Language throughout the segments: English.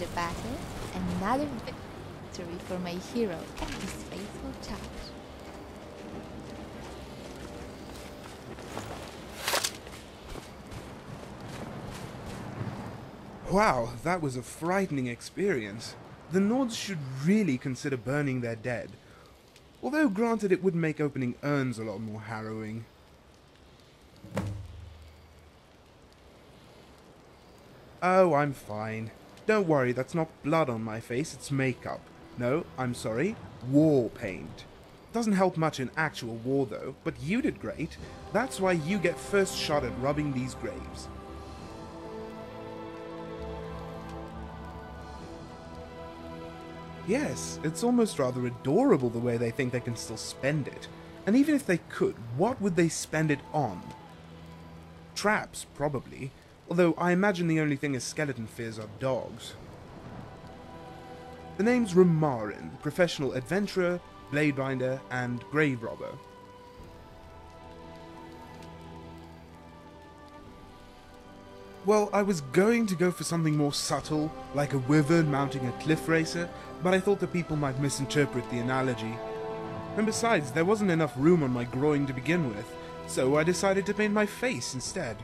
another battle, another victory for my hero and his faithful charge. Wow, that was a frightening experience. The Nords should really consider burning their dead. Although granted it would make opening urns a lot more harrowing. Oh, I'm fine. Don't worry, that's not blood on my face, it's makeup. No, I'm sorry, war paint. Doesn't help much in actual war though, but you did great. That's why you get first shot at rubbing these graves. Yes, it's almost rather adorable the way they think they can still spend it. And even if they could, what would they spend it on? Traps, probably. Although I imagine the only thing a skeleton fears are dogs. The name's Rumarin, professional adventurer, bladebinder, and grave robber. Well, I was going to go for something more subtle, like a wyvern mounting a cliff racer, but I thought that people might misinterpret the analogy. And besides, there wasn't enough room on my groin to begin with, so I decided to paint my face instead.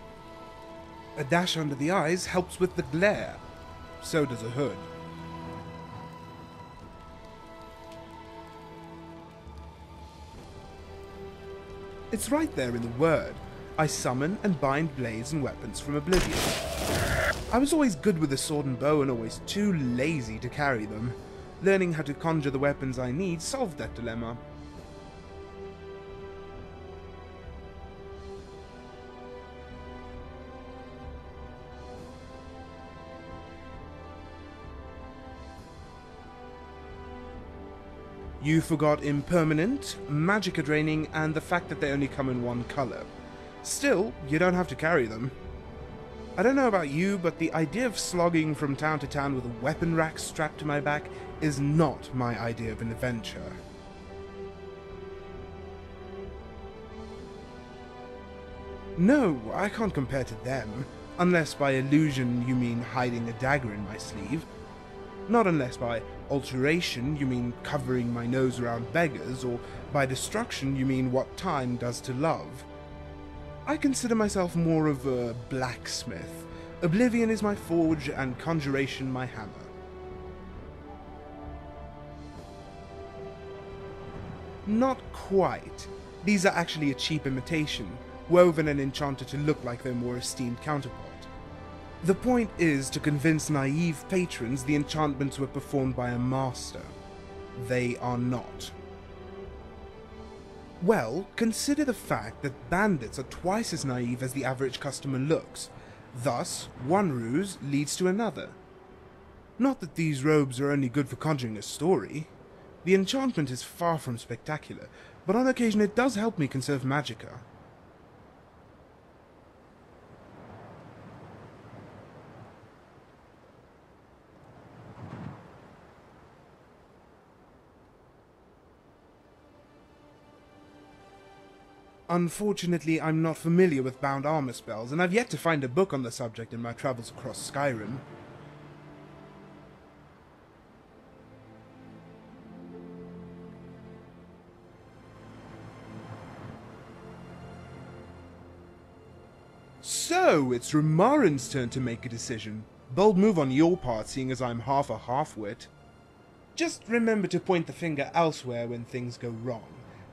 A dash under the eyes helps with the glare. So does a hood. It's right there in the word. I summon and bind blades and weapons from oblivion. I was always good with the sword and bow and always too lazy to carry them. Learning how to conjure the weapons I need solved that dilemma. You forgot impermanent, magicka draining, and the fact that they only come in one color. Still, you don't have to carry them. I don't know about you, but the idea of slogging from town to town with a weapon rack strapped to my back is not my idea of an adventure. No, I can't compare to them, unless by illusion you mean hiding a dagger in my sleeve. Not unless by alteration you mean covering my nose around beggars, or by destruction you mean what time does to love. I consider myself more of a blacksmith. Oblivion is my forge and conjuration my hammer. Not quite. These are actually a cheap imitation, woven and enchanted to look like their more esteemed counterpart. The point is to convince naive patrons the enchantments were performed by a master. They are not. Well, consider the fact that bandits are twice as naive as the average customer looks. Thus, one ruse leads to another. Not that these robes are only good for conjuring a story. The enchantment is far from spectacular, but on occasion it does help me conserve magicka. Unfortunately, I'm not familiar with bound armor spells, and I've yet to find a book on the subject in my travels across Skyrim. So, it's Rumarin's turn to make a decision. Bold move on your part, seeing as I'm half a half-wit. Just remember to point the finger elsewhere when things go wrong.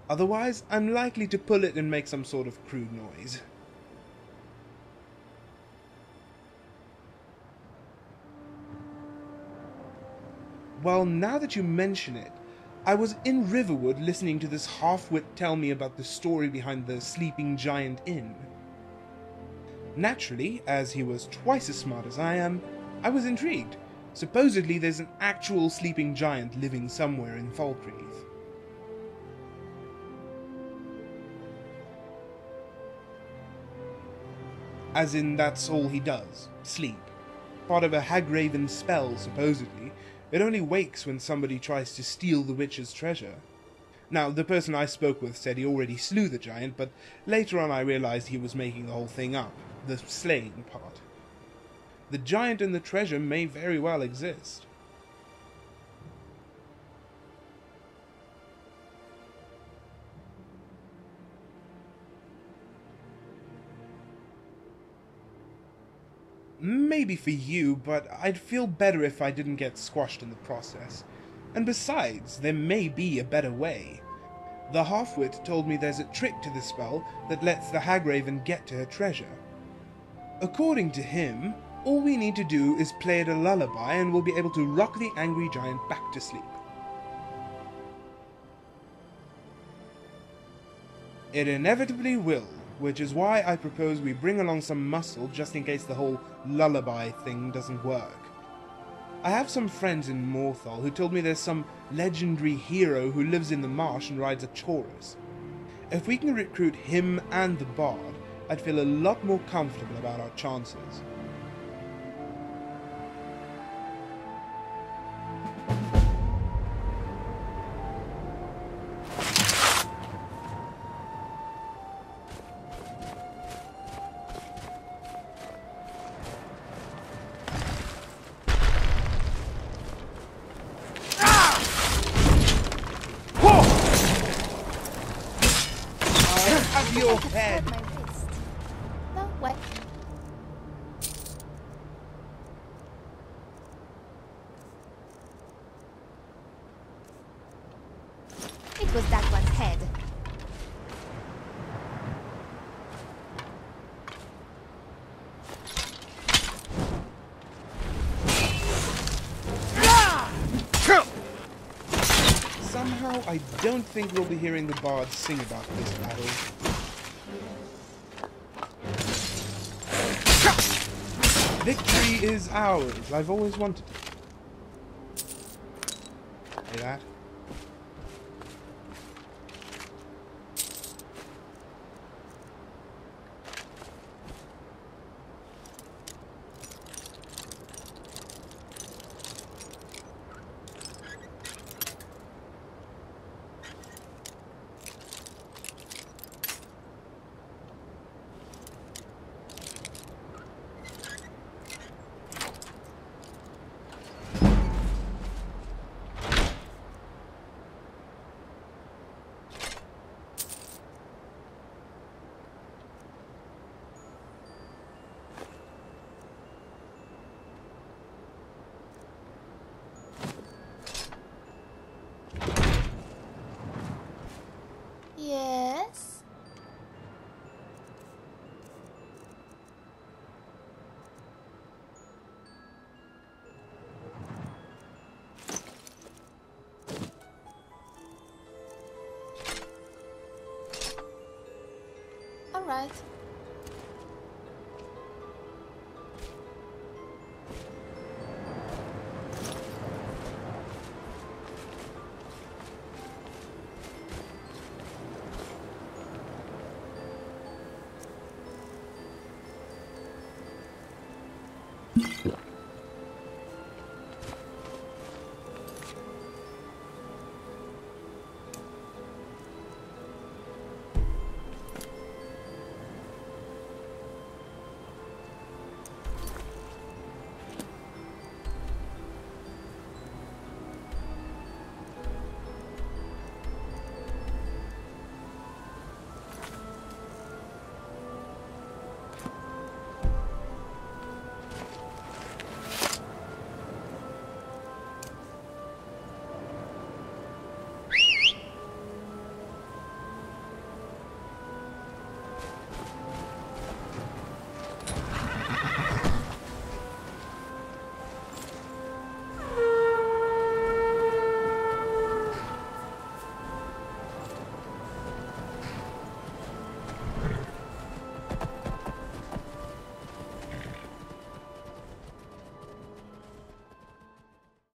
Otherwise, I'm likely to pull it and make some sort of crude noise. Well, now that you mention it, I was in Riverwood listening to this half-wit tell me about the story behind the Sleeping Giant Inn. Naturally, as he was twice as smart as I am, I was intrigued. Supposedly there's an actual sleeping giant living somewhere in Falkreath. As in, that's all he does, sleep. Part of a Hagraven spell, supposedly. It only wakes when somebody tries to steal the witch's treasure. Now, the person I spoke with said he already slew the giant, but later on I realized he was making the whole thing up, the slaying part. The giant and the treasure may very well exist. Maybe for you, but I'd feel better if I didn't get squashed in the process. And besides, there may be a better way. The half-wit told me there's a trick to the spell that lets the Hagraven get to her treasure. According to him, all we need to do is play it a lullaby and we'll be able to rock the angry giant back to sleep. It inevitably will, which is why I propose we bring along some muscle just in case the whole lullaby thing doesn't work. I have some friends in Morthal who told me there's some legendary hero who lives in the marsh and rides a chorus. If we can recruit him and the bard, I'd feel a lot more comfortable about our chances. Your head. My wrist. No, what? It was that one's head. Somehow, I don't think we'll be hearing the bard sing about this battle. Victory is ours. I've always wanted it. Say that. Yes? All right.